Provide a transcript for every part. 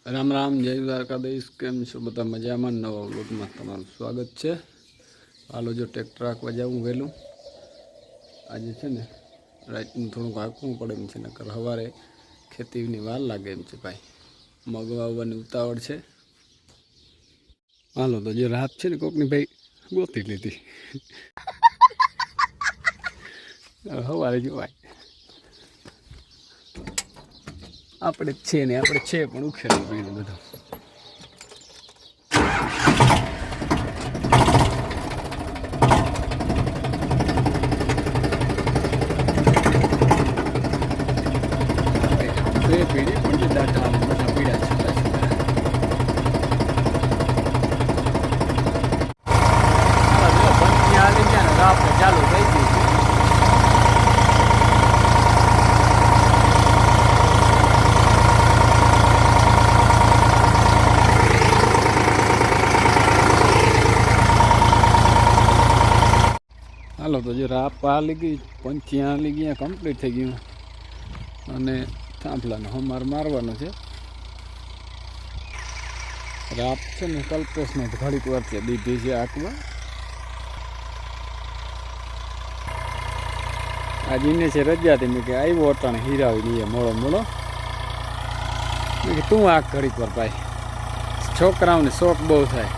રામ રામ, જય દ્વારકાધીશ. કેમ છો બધા? મજામાં? નવા વ્લોગમાં તમારું સ્વાગત છે. હાલો, જો ટ્રેક્ટર હાંકવા જાઉં વહેલું. આજે છે ને રાતનું થોડુંક હાંકવું પડે એમ છે, નકર સવારે ખેતીની વાર લાગે એમ છે ભાઈ. મગ વાવવાની ઉતાવળ છે. હાલો, તો જે રાત છે ને કોકની ભાઈ ગોતી લીધી. સવારે જો ભાઈ આપણે જ છે ને, આપણે છે પણ ઉખેડવું પીડું બધું. બે પીડી પણ જે દાંતા બધા પીડા છૂટા છૂટા. હાલી ગયા ને રાત ચાલુ થઈ ગઈ. હાલો, તો જે રાપ હાલી ગઈ, પંચી હાલી ગયા, કમ્પ્લીટ થઈ ગયું. અને થાંભલાનો હમાર મારવાનો છે. રાપ છે ને કલ્પેશને ઘડીક વાર છે દીધી છે આંકવા. આજે એને છે રજા હતી. મેં કે આવ્યો અટાણે હીરાવી લઈએ મોડો મોડો. મેં કે તું આંક ઘડીક વાર ભાઈ, છોકરાઓને શોખ બહુ થાય.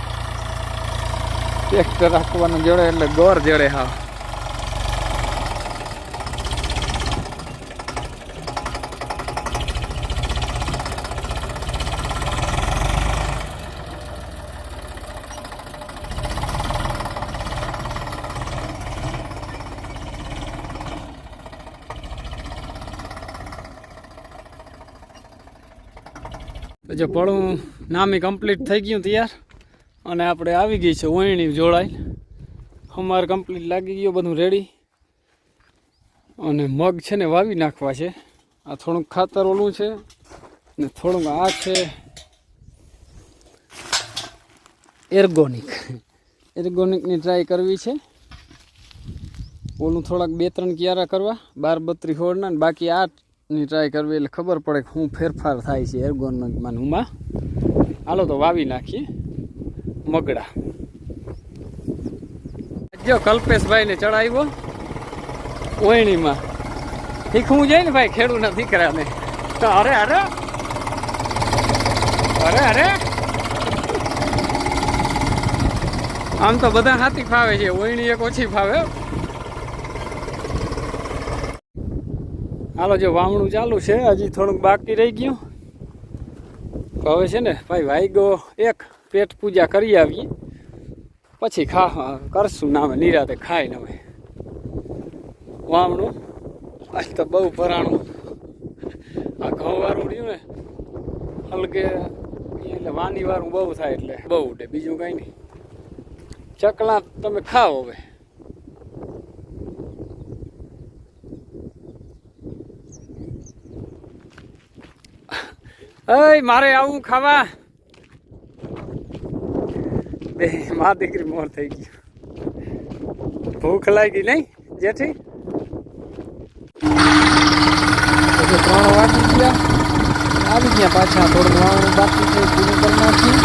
ટ્રેક્ટર રાખવાનું જોડે એટલે ગોર જોડે. હા, તો જો પડું નામી કમ્પ્લીટ થઈ ગયું તૈયાર. અને આપણે આવી ગઈ છે ઓયણી જોડાઈ. અમારે કમ્પ્લીટ લાગી ગયો, બધું રેડી. અને મગ છે ને વાવી નાખવા છે. આ થોડુંક ખાતર ઓલું છે ને થોડુંક આ છે એર્ગોનિકની ટ્રાય કરવી છે. ઓલું થોડાક 2-3 ક્યારા કરવા 12-32 હોળના, ને બાકી આની ટ્રાય કરવી એટલે ખબર પડે કે શું ફેરફાર થાય છે એર્ગોનિકમાં હુંમાં. હાલો તો વાવી નાખીએ મગડા. જો કલ્પેશભાઈને ચડાવ્યો ઓયણીમાં. શીખવું જાય ને ભાઈ ખેડૂતના દીકરાને. તો અરે અરે અરે અરે આમ તો બધા હાથી ફાવે છે, ઓયણી એક ઓછી ફાવે. હાલો, જો વાવણું ચાલુ છે, હજી થોડુંક બાકી રહી ગયું. હવે છે ને ભાઈ વાઈગો એક પેટ પૂજા કરી આવીએ, પછી કરશું નામે નિરાતે ખાઈ ને. હવે વાવણું આજ તો બહુ ભરાણું. આ ઘઉં વાળું રહ્યું ને હલકે એટલે વાની વાળું બહુ થાય એટલે બહુ ઉડે, બીજું કાંઈ નહીં. ચકલા તમે ખાઓ હવે. અય મારે આવું ખાવા. બે મા દીકરી મોર થઈ ગઈ. ભૂખ લાગી નહીં જેઠી? 3 વાગી ગયા, આવી ગયા પાછા. થોડું વાવણું બાકી છે, પૂરું કરી નાખી.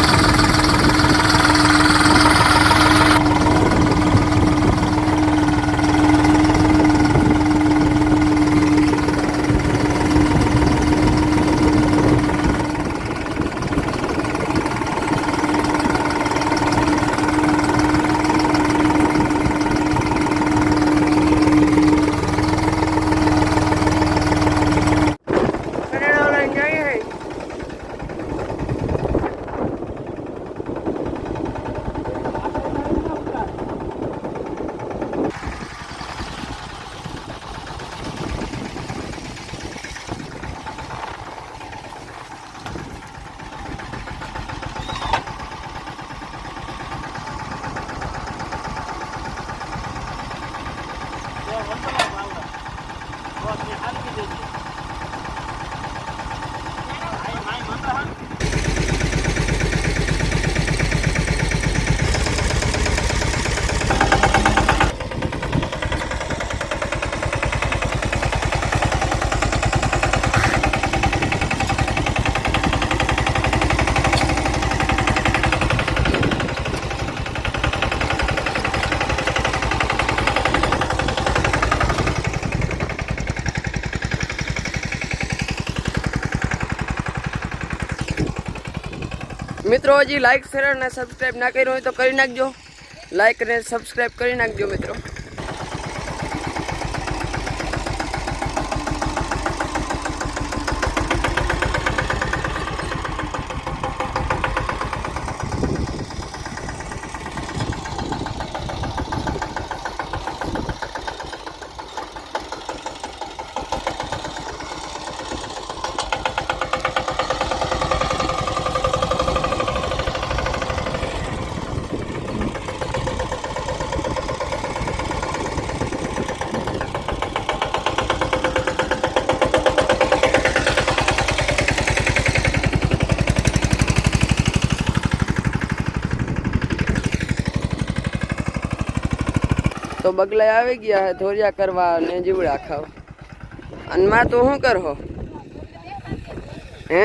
મિત્રો હજી લાઈક શેર અને સબસ્ક્રાઈબ ના કર્યો હોય તો કરી નાખજો. લાઈક અને સબસ્ક્રાઈબ કરી નાખજો મિત્રો. તો બગલા આવી ગયા હે ધોરિયા કરવા અને જીવડા ખાવા. અને માં તો શું કરહો હે?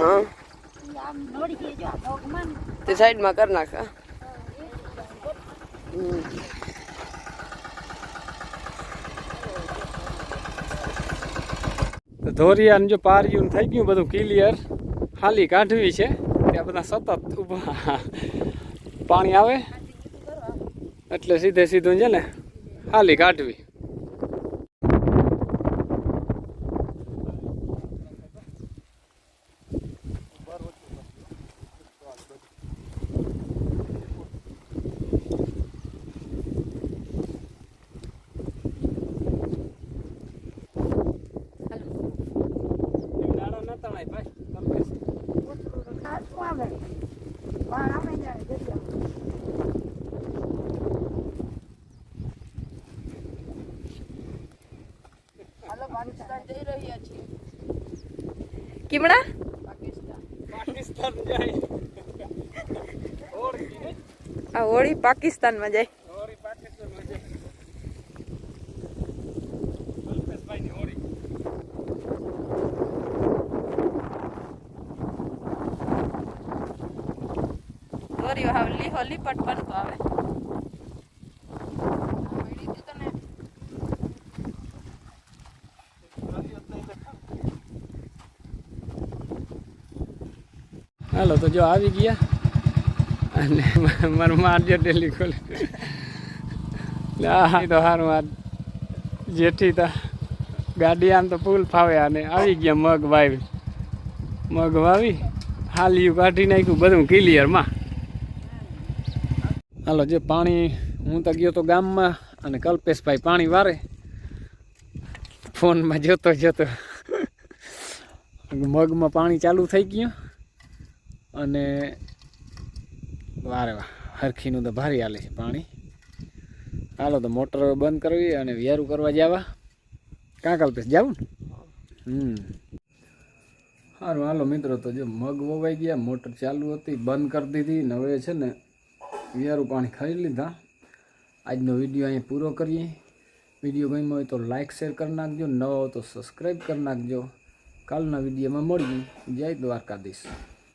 હા તે સાઈડમાં કરી નાખા. ધોરિયા જો પાર્યું થઈ ગયું બધું ક્લિયર. ખાલી કાઢવી છે ત્યાં બધા સતત ઊભા પાણી આવે એટલે સીધે સીધું છે ને ખાલી કાઢવી. પાકિસ્તાન જઈ રહ્યા છીએ. કીમડા પાકિસ્તાન જાય આ હોળી પાકિસ્તાનમાં જાય. હોળી પાકિસ્તાનમાં જાય. કલ્પેશભાઈની હોળી. દોરીઓ હવે લીહો લીપટ બનતો આવે. હાલો તો જો આવી ગયા અને મારું મારજો ડેલી ખોલે તો સારું આ જેઠી તા ગાડી આમ તો ફૂલ ફાવે અને આવી ગયા મગ વાવી હાલિયું કાઢી નાખ્યું બધું ક્લિયરમાં. હાલો જે પાણી હું તો ગયો તો ગામમાં અને કલ્પેશભાઈ પાણી વારે ફોનમાં જોતો મગમાં પાણી ચાલુ થઈ ગયું અને વારે વાહ હરખીનું તો ભારી હાલે છે પાણી. હાલો તો મોટર બંધ કરવી અને વેરું કરવા જવા. કાં કલ્પેશ જાવું ને? સારું હાલો મિત્રો તો જો મગ વવાઈ ગયા, મોટર ચાલુ હતી બંધ કરી દીધી ને હવે છે ને વેરું પાણી ખાઈ લીધા. આજનો વિડીયો અહીંયા પૂરો કરીએ. વિડીયો ગમ્યો હોય તો લાઇક શેર કરી નાખજો, નવો હોય તો સબસ્ક્રાઈબ કરી નાખજો. કાલના વિડીયોમાં મળીએ. જય દ્વારકાધીશ.